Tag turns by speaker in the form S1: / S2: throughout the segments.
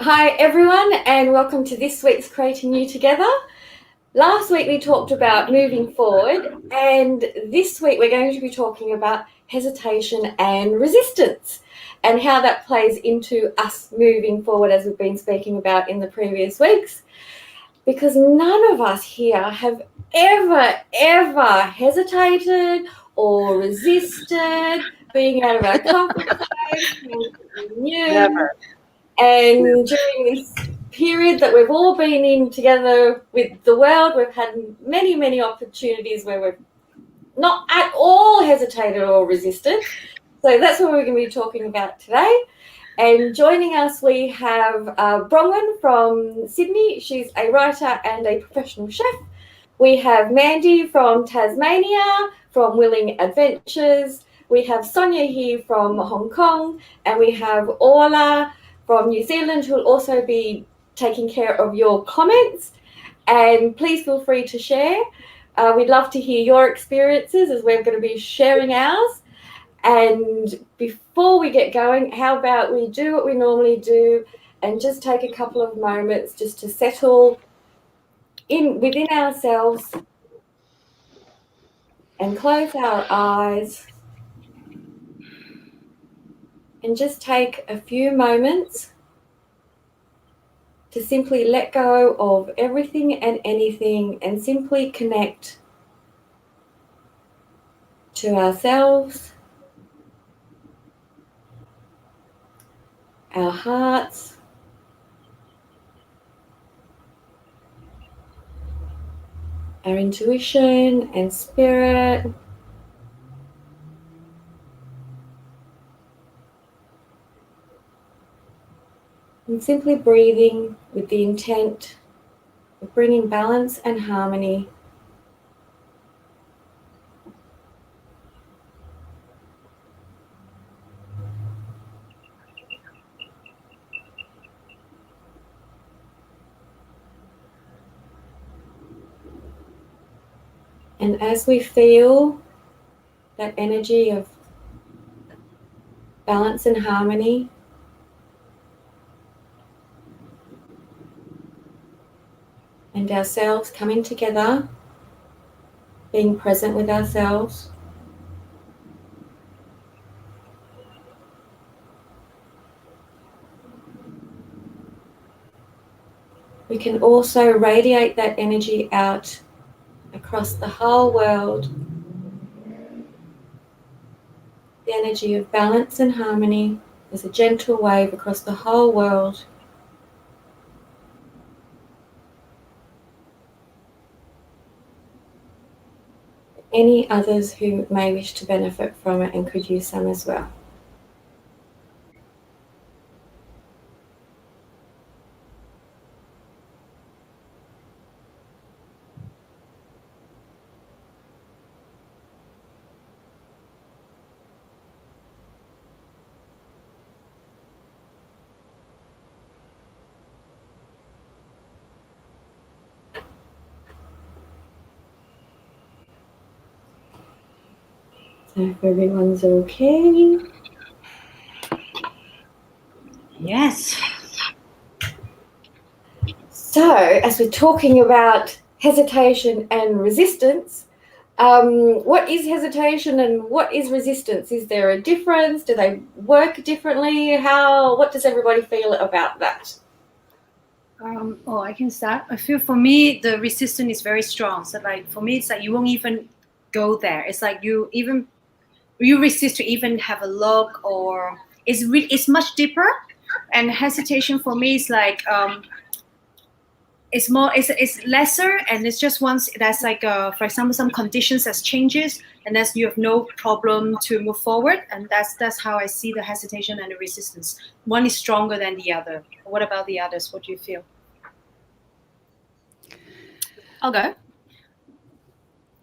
S1: Hi everyone, and welcome to this week's Creating You Together. Last week we talked about moving forward, and this week we're going to be talking about hesitation and resistance and how that plays into us moving forward, as we've been speaking about in the previous weeks. Because none of us here have ever hesitated or resisted being out of our comfort zone, new.
S2: Never.
S1: And during this period that we've all been in together with the world, we've had many opportunities where we've not at all hesitated or resisted. So that's what we're going to be talking about today. And joining us, we have Bronwyn from Sydney. She's a writer and a professional chef. We have Mandy from Tasmania, from Willing Adventures. We have Sonia here from Hong Kong, and we have Orla from New Zealand, who will also be taking care of your comments. And please feel free to share. We'd love to hear your experiences, as we're going to be sharing ours. And before we get going, how about we do what we normally do and just take a couple of moments just to settle in within ourselves and close our eyes and just take a few moments to simply let go of everything and anything and simply connect to ourselves, our hearts, our intuition and spirit, and simply breathing with the intent of bringing balance and harmony . And as we feel that energy of balance and harmony, and ourselves coming together, being present with ourselves, we can also radiate that energy out across the whole world. The energy of balance and harmony is a gentle wave across the whole world. Any others who may wish to benefit from it and could use some as well. So if everyone's okay.
S2: Yes.
S1: So as we're talking about hesitation and resistance, what is hesitation and what is resistance? Is there a difference? Do they work differently? What does everybody feel about that?
S2: I can start. I feel for me, the resistance is very strong. So like for me, it's like you won't even go there. It's like you resist to even have a look, or it's much deeper. And hesitation for me is like it's lesser, and it's just once that's like for example some conditions has changes, and that's you have no problem to move forward, and that's how I see the hesitation and the resistance. One is stronger than the other. What about the others? What do you feel?
S3: I'll go.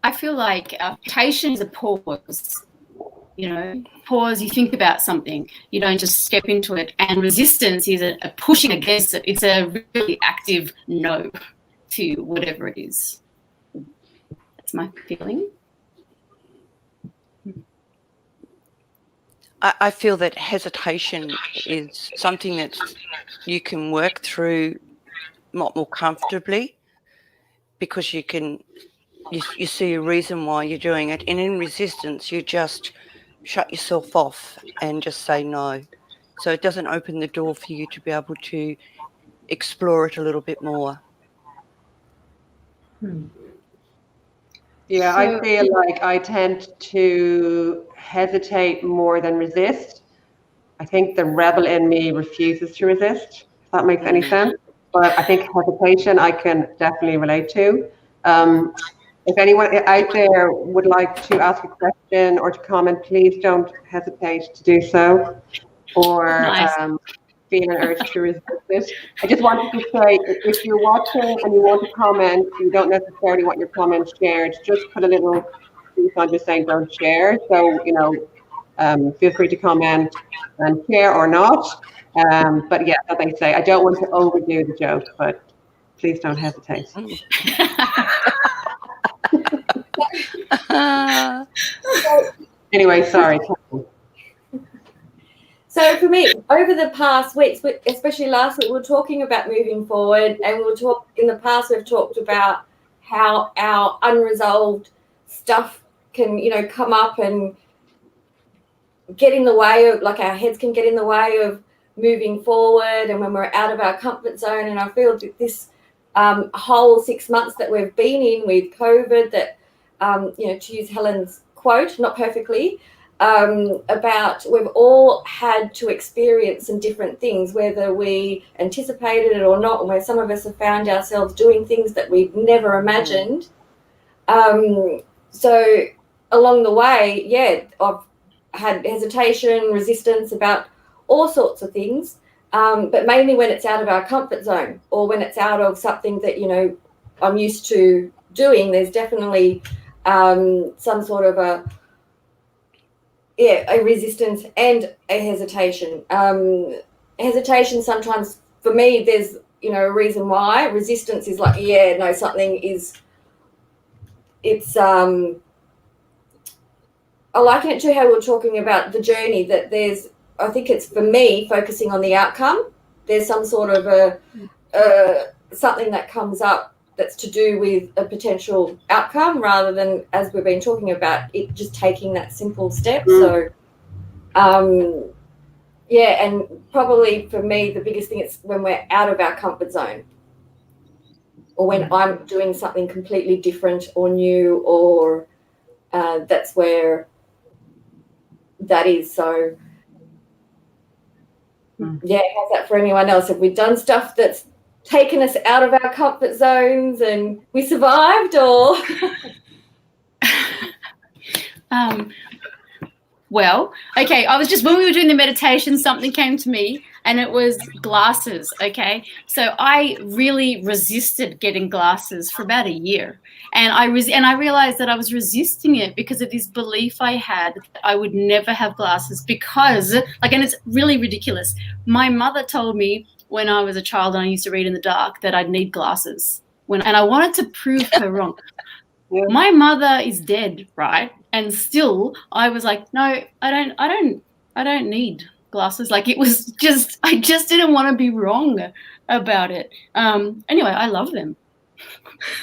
S3: I feel like hesitation is a pause. Pause, you think about something. You don't just step into it. And resistance is a pushing against it. It's a really active no to whatever it is. That's my feeling.
S4: I feel that hesitation is something that's you can work through a lot more comfortably, because you see a reason why you're doing it. And in resistance, you just shut yourself off and just say no. So it doesn't open the door for you to be able to explore it a little bit more.
S5: Yeah, I feel like I tend to hesitate more than resist. I think the rebel in me refuses to resist, if that makes any sense. But I think hesitation I can definitely relate to. If anyone out there would like to ask a question or to comment, please don't hesitate to do so, or
S3: Nice.
S5: feel an urge to resist it. I just wanted to say, if you're watching and you want to comment, you don't necessarily want your comment shared, just put a little piece on just saying don't share. So, feel free to comment and share or not. But yeah, as I say, I don't want to overdo the joke, but please don't hesitate. Anyway, sorry.
S1: So for me, over the past weeks, especially last week, we were talking about moving forward, and in the past we've talked about how our unresolved stuff can, come up and get in the way of, like, our heads can get in the way of moving forward, and when we're out of our comfort zone. And I feel that this whole 6 months that we've been in with COVID, that, to use Helen's quote, not perfectly, about we've all had to experience some different things, whether we anticipated it or not, and where some of us have found ourselves doing things that we've never imagined. So along the way, I've had hesitation, resistance about all sorts of things, but mainly when it's out of our comfort zone, or when it's out of something that, I'm used to doing. There's definitely some sort of a resistance and a hesitation. Hesitation sometimes, for me, there's, a reason why. Resistance is like, something is, I liken it to how we were talking about the journey, that I think it's, for me, focusing on the outcome. There's some sort of something that comes up that's to do with a potential outcome, rather than, as we've been talking about, it just taking that simple step. So, and probably for me, the biggest thing is when we're out of our comfort zone, or when I'm doing something completely different or new, or that's where that is. So, how's that for anyone else? Have we done stuff that's taken us out of our comfort zones and we survived, or?
S3: Well, okay, when we were doing the meditation, something came to me, and it was glasses, okay? So I really resisted getting glasses for about a year. And I realized that I was resisting it because of this belief I had that I would never have glasses, because, and it's really ridiculous. My mother told me when I was a child and I used to read in the dark that I'd need glasses. And I wanted to prove her wrong. Yeah. My mother is dead, right? And still, I was like, no, I don't need glasses. Like, it was just, I just didn't want to be wrong about it. Anyway, I love them.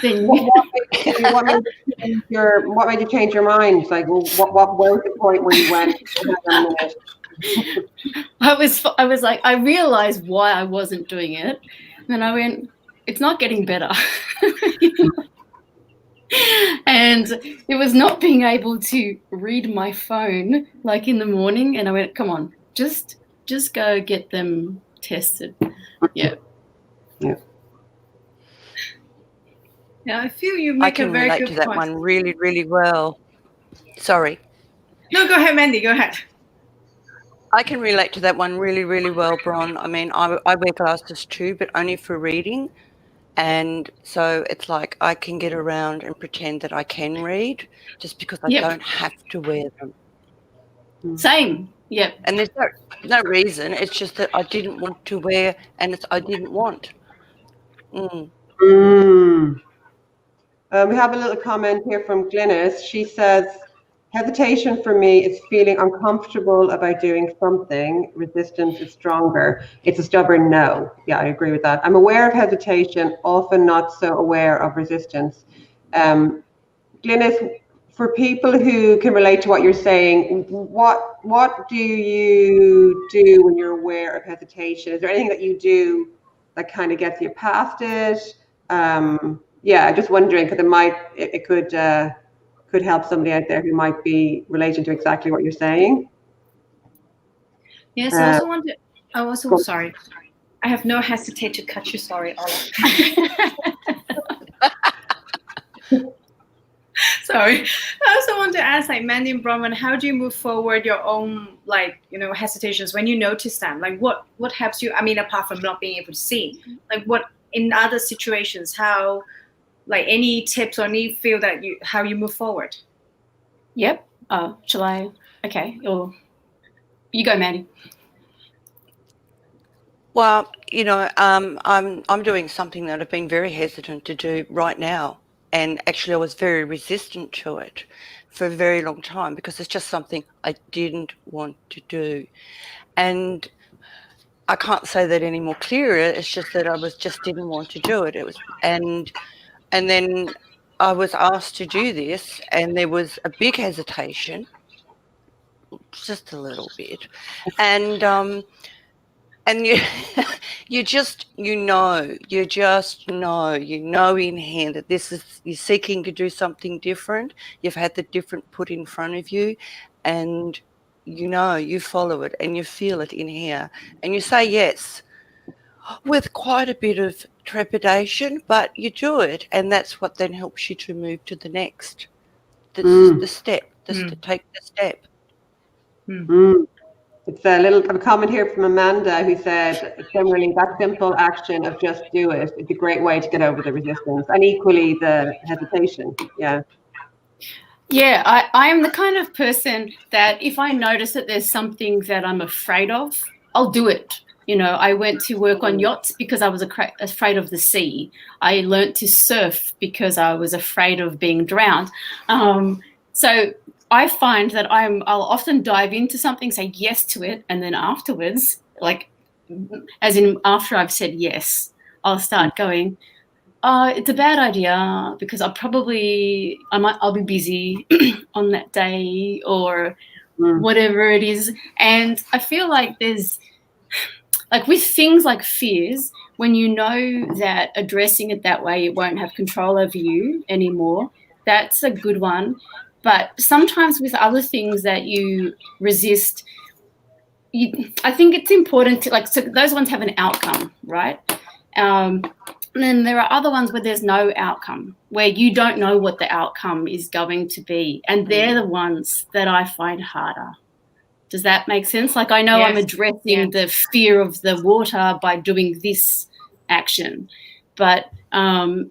S5: What made you change your mind? Like, what was the point where you went?
S3: I was like, I realized why I wasn't doing it. And then I went, it's not getting better. And it was not being able to read my phone like in the morning. And I went, come on, just go get them tested. Yeah.
S2: Yeah, I feel you make a very good point. I can relate to
S4: that one really, really well. Sorry.
S2: No, go ahead, Mandy, go ahead.
S4: I can relate to that one really, really well, Bron. I mean, I wear glasses too, but only for reading. And so it's like I can get around and pretend that I can read just because I don't have to wear them.
S3: Same. Yeah.
S4: And there's no reason. It's just that I didn't want to wear, and I didn't want.
S5: We have a little comment here from Glynis. She says, hesitation for me is feeling uncomfortable about doing something. Resistance is stronger. It's a stubborn no. Yeah, I agree with that. I'm aware of hesitation, often not so aware of resistance. Glynis, for people who can relate to what you're saying, what do you do when you're aware of hesitation? Is there anything that you do that kind of gets you past it? Yeah, I'm just wondering because it could help somebody out there who might be relating to exactly what you're saying.
S2: Yes, I also want to. I also sorry. I have no hesitate to cut you. Sorry, Orla. Sorry. I also want to ask, like, Mandy and Bronwyn, how do you move forward your own, like, hesitations when you notice them? Like, what helps you? I mean, apart from not being able to see, like, what in other situations, how, like, any tips or any feel that how you move forward?
S3: Yep. Oh, shall I? Okay. Or you go, Mandy.
S4: Well, I'm doing something that I've been very hesitant to do right now. And actually, I was very resistant to it for a very long time because it's just something I didn't want to do. And I can't say that any more clearer. It's just that I just didn't want to do it. It was, and then I was asked to do this, and there was a big hesitation, just a little bit, and you you just know in hand that this is, you're seeking to do something different. You've had the different put in front of you, and you follow it and you feel it in here, and you say yes with quite a bit of trepidation, but you do it, and that's what then helps you to move to the next. The step, to take the step.
S5: It's a comment here from Amanda who said, generally, that simple action of just do it is a great way to get over the resistance, and equally the hesitation. Yeah.
S3: Yeah, I am the kind of person that if I notice that there's something that I'm afraid of, I'll do it. I went to work on yachts because I was afraid of the sea. I learnt to surf because I was afraid of being drowned. So I find that I'll often dive into something, say yes to it, and then afterwards, like, as in after I've said yes, I'll start going, it's a bad idea because I'll be busy on that day or whatever it is. And I feel like there's, like, with things like fears, when you know that addressing it that way, it won't have control over you anymore, that's a good one. But sometimes with other things that you resist, I think it's important to, like, so those ones have an outcome, right? And then there are other ones where there's no outcome, where you don't know what the outcome is going to be. And they're the ones that I find harder. Does that make sense? Like, I know I'm addressing the fear of the water by doing this action, but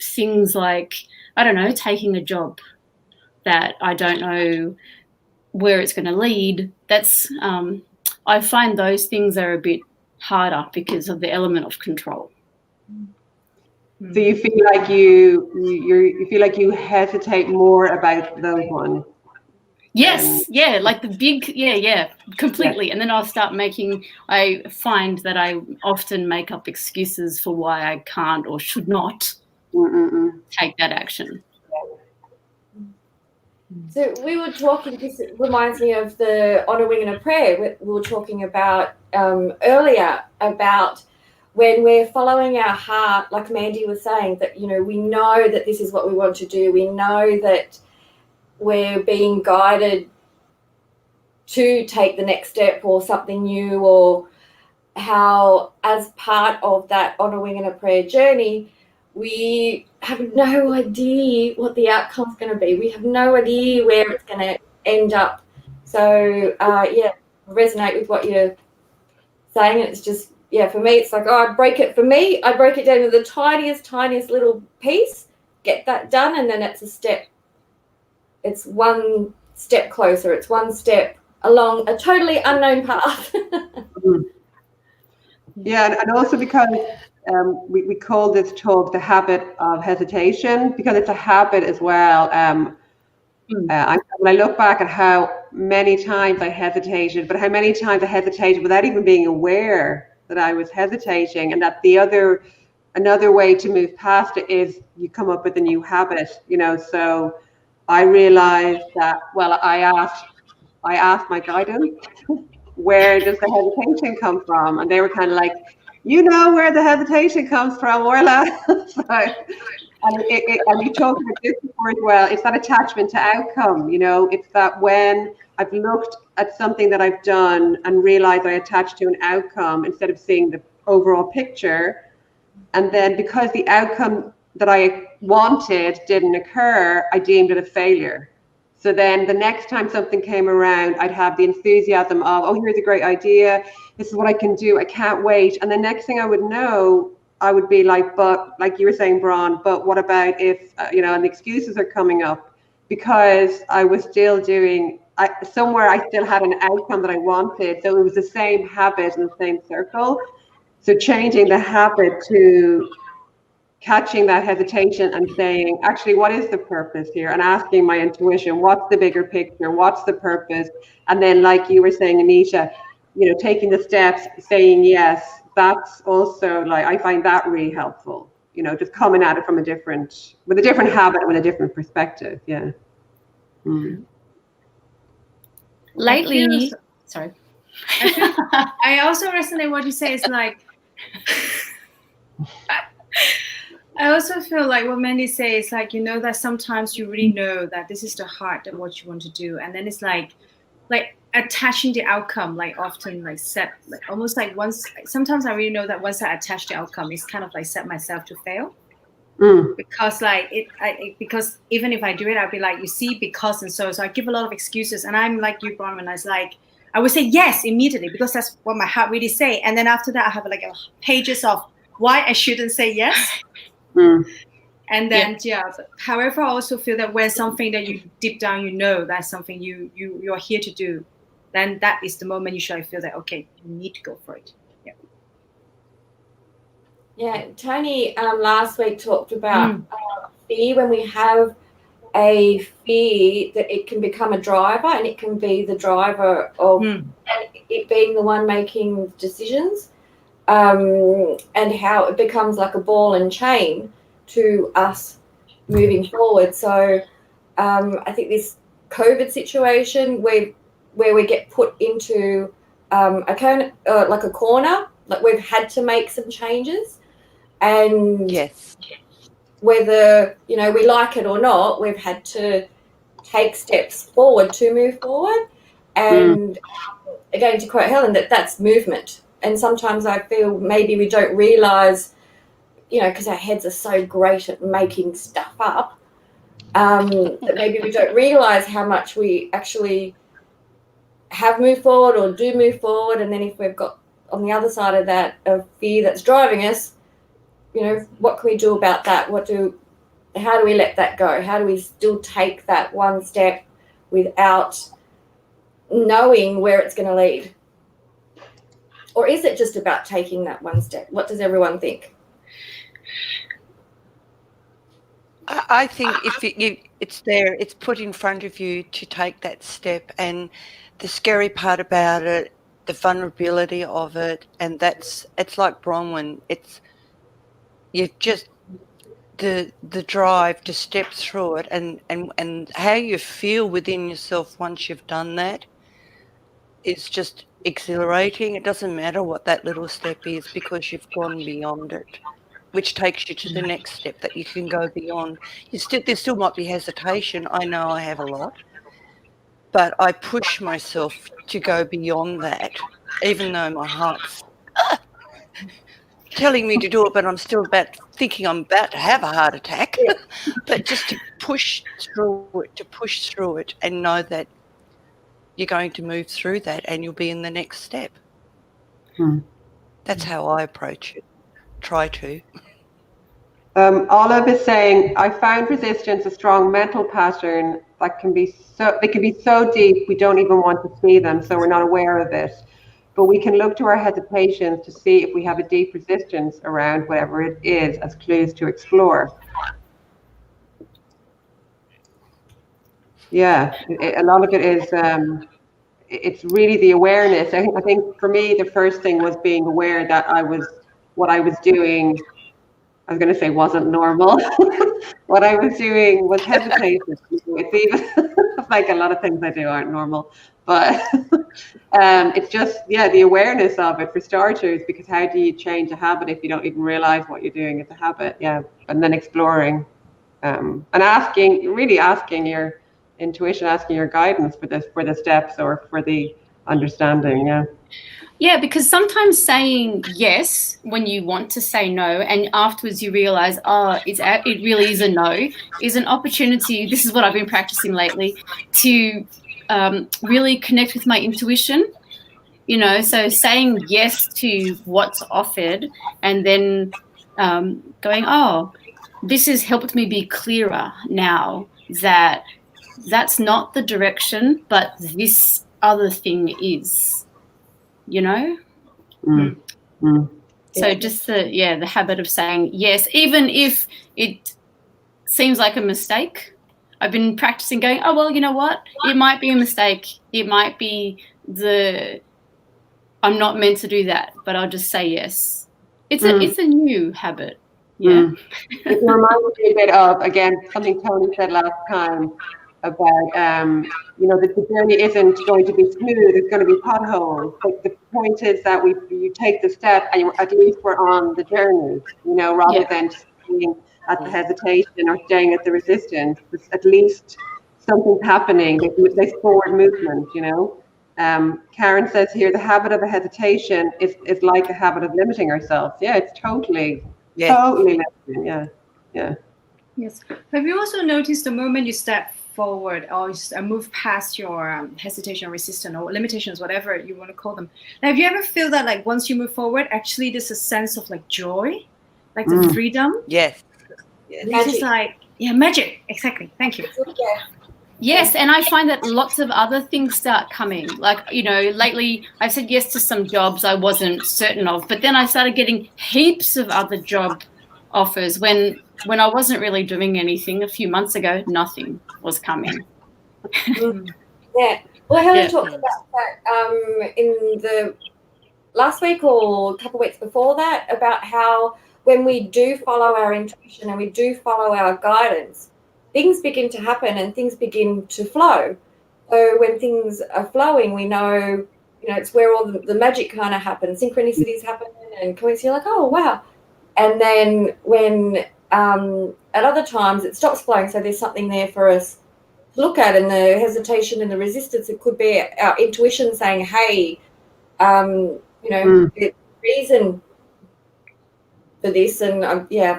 S3: things like, I don't know, taking a job that I don't know where it's going to lead, that's, I find those things are a bit harder because of the element of control.
S5: So you feel like you feel like you hesitate more about those ones?
S3: Yes, like the big, completely. And then I find that I often make up excuses for why I can't or should not take that action.
S1: So we were talking, this reminds me of the On a Wing and a Prayer we were talking about earlier, about when we're following our heart, like Mandy was saying, that, we know that this is what we want to do. We know that we're being guided to take the next step or something new, or how as part of that On a Wing and a Prayer journey, we have no idea what the outcome's going to be. We have no idea where it's going to end up. So, resonate with what you're saying. It's just, for me, it's like, I break it down to the tiniest little piece, get that done, and then it's a step. It's one step closer. It's one step along a totally unknown path.
S5: Yeah, and also because we call this talk the habit of hesitation, because it's a habit as well. I'm when I look back at how many times I hesitated, but how many times I hesitated without even being aware that I was hesitating, and that another way to move past it is you come up with a new habit, so I realized that, well, I asked my guidance, where does the hesitation come from? And they were kind of like, where the hesitation comes from, Orla. So, and you talked about this before as well. It's that attachment to outcome, it's that when I've looked at something that I've done and realized I attached to an outcome instead of seeing the overall picture. And then because the outcome that I wanted didn't occur, I deemed it a failure. So then the next time something came around, I'd have the enthusiasm of, oh, here's a great idea. This is what I can do. I can't wait. And the next thing I would know, I would be like, but like you were saying, Bron, but what about if, and the excuses are coming up, because I was still somewhere I still had an outcome that I wanted. So it was the same habit in the same circle. So changing the habit to catching that hesitation and saying, actually, what is the purpose here? And asking my intuition, what's the bigger picture? What's the purpose? And then, like you were saying, Anita, taking the steps, saying yes, that's also, like, I find that really helpful, just coming at it with a different habit, with a different perspective. Yeah. Mm.
S3: Lately, sorry.
S2: I also resonate what you say. It's like, I also feel like what Mandy says, like, that sometimes you really know that this is the heart of what you want to do. And then it's like attaching the outcome, like often like set, like almost like sometimes I really know that once I attach the outcome, it's kind of like set myself to fail. Because because even if I do it, I'll be like, you see, because and so I give a lot of excuses, and I'm like you, Bronwyn, I would say yes immediately because that's what my heart really say, and then after that I have like pages of why I shouldn't say yes. And then however, I also feel that when something that you deep down that's something you're here to do, then that is the moment you should feel that okay, you need to go for it.
S1: Yeah, Tony last week talked about fear. When we have a fear, that it can become a driver, and it can be the driver of it being the one making decisions, and how it becomes like a ball and chain to us moving forward. So I think this COVID situation where we get put into like a corner, like we've had to make some changes. And
S4: yes,
S1: whether, we like it or not, we've had to take steps forward to move forward. And again, to quote Helen, that's movement. And sometimes I feel maybe we don't realise, because our heads are so great at making stuff up, that maybe we don't realise how much we actually have moved forward or do move forward. And then if we've got on the other side of that a fear that's driving us, what can we do about that? How do we let that go? How do we still take that one step without knowing where it's going to lead? Or is it just about taking that one step? What does everyone think?
S4: I think if it's there, it's put in front of you to take that step, and the scary part about it, the vulnerability of it, and it's like Bronwyn, you've just the drive to step through it, and how you feel within yourself once you've done that is just exhilarating. It doesn't matter what that little step is, because you've gone beyond it, which takes you to the next step that you can go beyond. There still might be hesitation. I know I have a lot, but I push myself to go beyond that, even though my heart's telling me to do it, but I'm still thinking I'm about to have a heart attack. But just to push through it and know that you're going to move through that and you'll be in the next step. That's how I approach it. Try to.
S5: Olive is saying, I found resistance a strong mental pattern that can be so deep we don't even want to see them, so we're not aware of it. But we can look to our hesitations to see if we have a deep resistance around whatever it is as clues to explore. Yeah, a lot of it is, it's really the awareness. I think for me, the first thing was being aware that what I was doing, I was going to say wasn't normal. What I was doing was hesitation. It's even like a lot of things I do aren't normal, but it's just, yeah, the awareness of it for starters, because how do you change a habit if you don't even realize what you're doing as a habit? Yeah, and then exploring and really asking your intuition, asking your guidance for the steps or for the understanding. Yeah.
S3: Yeah, because sometimes saying yes when you want to say no, and afterwards you realize, oh, it really is a no, is an opportunity. This is what I've been practicing lately, to really connect with my intuition. You know, so saying yes to what's offered, and then going, oh, this has helped me be clearer now that that's not the direction, but this other thing is, you know?
S5: Mm. Mm.
S3: So just the habit of saying yes, even if it seems like a mistake. I've been practicing going, oh, well, you know what? It might be a mistake. It might be I'm not meant to do that, but I'll just say yes. It's a new habit. Yeah.
S5: It reminds me a bit of, again, something Tony said last time about, you know, that the journey isn't going to be smooth, it's going to be potholes. But the point is that you take the step and at least we're on the journey, you know, rather than staying at the hesitation or staying at the resistance. It's at least something's happening, there's forward movement, you know. Karen says here, the habit of a hesitation is like a habit of limiting ourselves. Yeah, it's totally limiting. Yeah.
S2: Yes. Have you also noticed the moment you step forward or move past your hesitation, resistance, or limitations, whatever you want to call them? Now, have you ever feel that like once you move forward, actually there's a sense of like joy, like the freedom?
S4: Yes.
S2: It's just like, magic. Exactly. Thank you.
S1: Yeah.
S3: Yes, and I find that lots of other things start coming. Like, you know, lately I've said yes to some jobs I wasn't certain of, but then I started getting heaps of other job offers when I wasn't really doing anything. A few months ago, nothing was coming.
S1: Yeah. Well, Helen talked about that in the last week or a couple of weeks before that, about how when we do follow our intuition and we do follow our guidance, things begin to happen and things begin to flow. So when things are flowing, we know, it's where all the magic kind of happens. Synchronicities happen and coincidences, you're like, oh, wow. And then when at other times it stops flowing, so there's something there for us to look at, and the hesitation and the resistance, it could be our intuition saying, hey, there's reason for this. And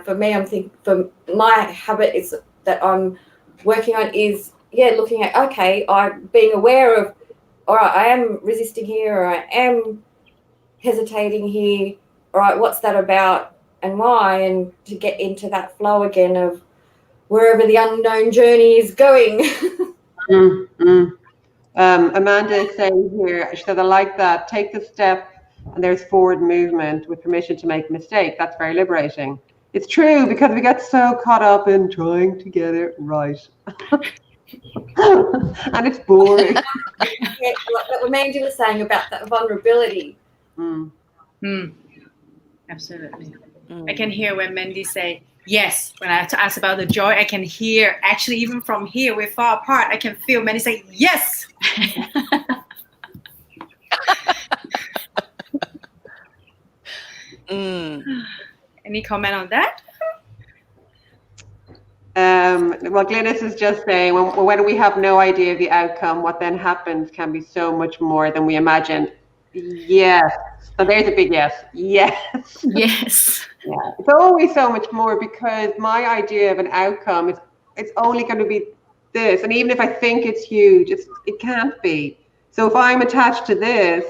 S1: for me, I'm thinking, for my habit is that I'm working on is looking at, okay, I'm being aware of, all right, I am resisting here, or I am hesitating here, all right, what's that about and why, and to get into that flow again of wherever the unknown journey is going.
S5: Amanda is saying here, she said, I like that, take the step and there's forward movement with permission to make a mistake. That's very liberating. It's true, because we get so caught up in trying to get it right. And it's boring.
S1: Like what Mandy was saying about that vulnerability.
S2: Absolutely. I can hear when Mandy say yes. When I ask about the joy, I can hear, actually, even from here, we're far apart, I can feel Mandy say yes. Any comment on that?
S5: Well, Glynis is just saying, when we have no idea of the outcome, what then happens can be so much more than we imagine. Yes. So there's a big yes. Yes.
S3: Yes.
S5: Yeah. It's always so much more, because my idea of an outcome is it's only going to be this. And even if I think it's huge, it can't be. So if I'm attached to this,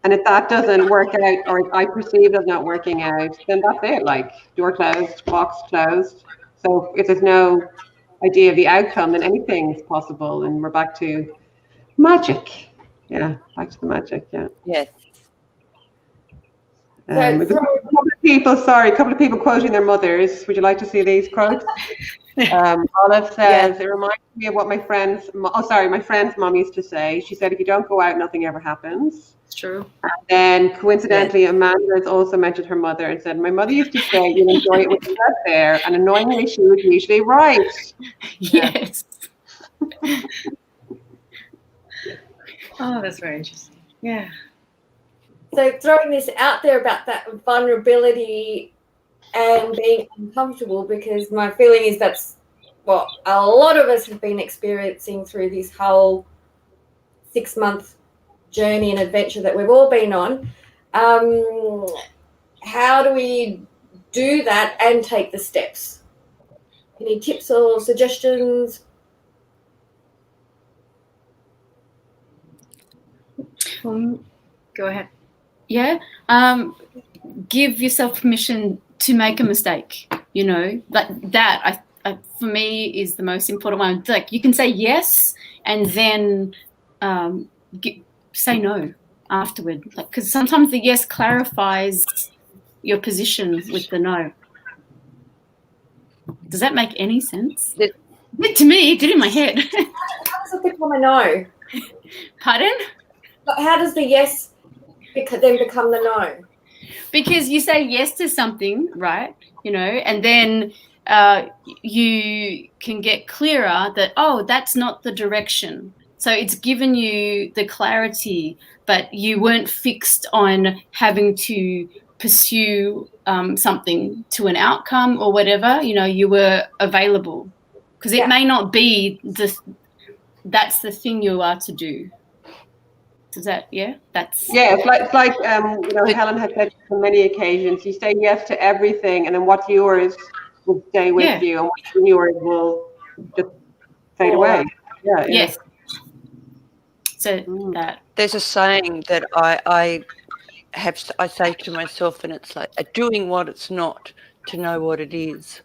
S5: and if that doesn't work out, or I perceive it as not working out, then that's it. Like, door closed, box closed. So if there's no idea of the outcome, then anything is possible, and we're back to magic. Yeah, back to the magic. Yeah.
S4: Yes.
S5: There's a couple of a couple of people quoting their mothers. Would you like to see these quotes? Olive says, it reminds me of what my friend's mom used to say. She said, if you don't go out, nothing ever happens.
S2: It's true.
S5: And then coincidentally, Amanda has also mentioned her mother and said, my mother used to say, you'll enjoy it when you get there. And annoyingly, she was usually right.
S3: Yes.
S2: Oh, that's very interesting. Yeah.
S1: So throwing this out there about that vulnerability and being uncomfortable, because my feeling is that's what a lot of us have been experiencing through this whole 6-month journey and adventure that we've all been on. How do we do that and take the steps? Any tips or suggestions?
S2: Go ahead.
S3: Yeah. Give yourself permission to make a mistake. You know, that for me is the most important one. Like, you can say yes and then say no afterward. Like, because sometimes the yes clarifies your position with the no. Does that make any sense? To me, it did in my head.
S1: How does it become a no?
S3: Pardon?
S1: How does the yes then become the no?
S3: Because you say yes to something, right? You know, and then you can get clearer that, oh, that's not the direction. So it's given you the clarity, but you weren't fixed on having to pursue something to an outcome or whatever. You know, you were available, because it may not be that's the thing you are to do. Does that, that's...
S5: Yeah, it's like Helen had said on many occasions, you say yes to everything, and then what's yours will stay with you, and what's yours will just fade away. Yeah.
S3: Yes. So that...
S4: There's a saying that I say to myself, and it's like doing what it's not to know what it is.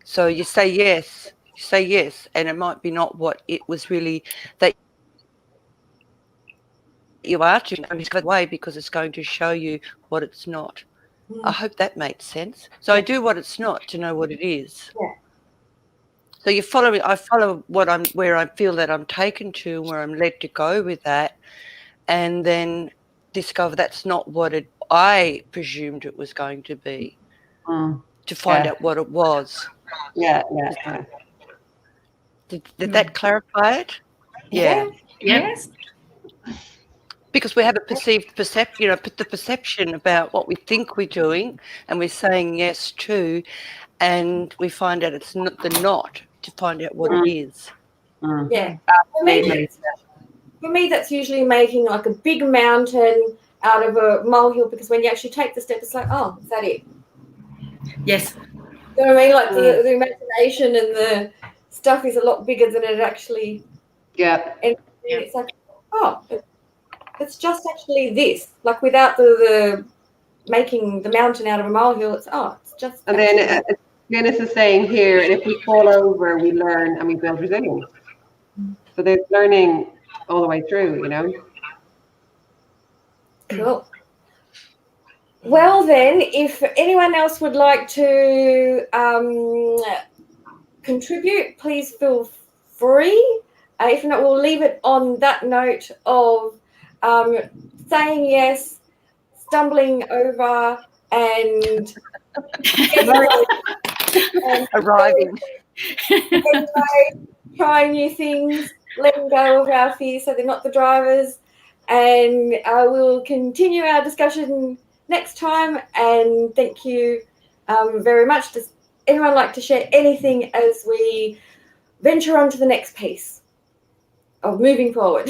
S4: So you say yes, and it might be not what it was really that you are to know the way, because it's going to show you what it's not. I hope that makes sense. So I do what it's not to know what it is.
S1: Yeah.
S4: So I follow where I feel that I'm taken to, where I'm led to go with that, and then discover that's not what I presumed it was going to be. To find out what it was.
S5: Yeah.
S4: Did that clarify it? Yeah.
S3: Yes.
S4: Because we have a perception, the perception about what we think we're doing, and we're saying yes to, and we find out it's not to find out what it is.
S1: Yeah. For me, that's usually making like a big mountain out of a molehill, because when you actually take the step, it's like, oh, is that it?
S2: Yes.
S1: You know what I mean? Like the imagination and the stuff is a lot bigger than it actually.
S5: Yeah.
S1: And it's like, oh, it's just actually this. Like, without the making the mountain out of a molehill, it's just.
S5: And then Dennis is saying here, and if we fall over, we learn and we build resilience. So there's learning all the way through, you know.
S1: Cool. Well, then, if anyone else would like to contribute, please feel free. If not, we'll leave it on that note of saying yes, stumbling over, and
S4: arriving,
S1: trying new things, letting go of our fears so they're not the drivers. And we'll continue our discussion next time. And thank you very much. Does anyone like to share anything as we venture on to the next piece of moving forward?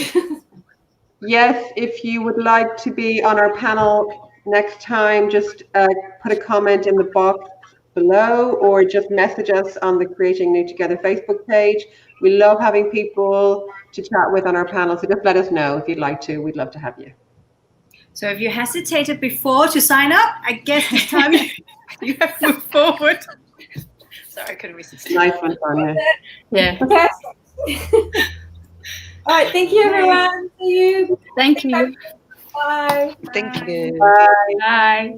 S5: Yes, if you would like to be on our panel next time, just put a comment in the box below, or just message us on the Creating New Together Facebook page. We love having people to chat with on our panel, so just let us know if you'd like to. We'd love to have you.
S2: So if you hesitated before to sign up, I guess this time you have moved forward. Sorry, I couldn't resist.
S5: Nice one, Sonia.
S3: Yeah.
S1: Okay. All right, thank you, everyone. See you.
S3: Thank you.
S1: Bye.
S4: Thank you.
S5: Bye.
S3: Bye.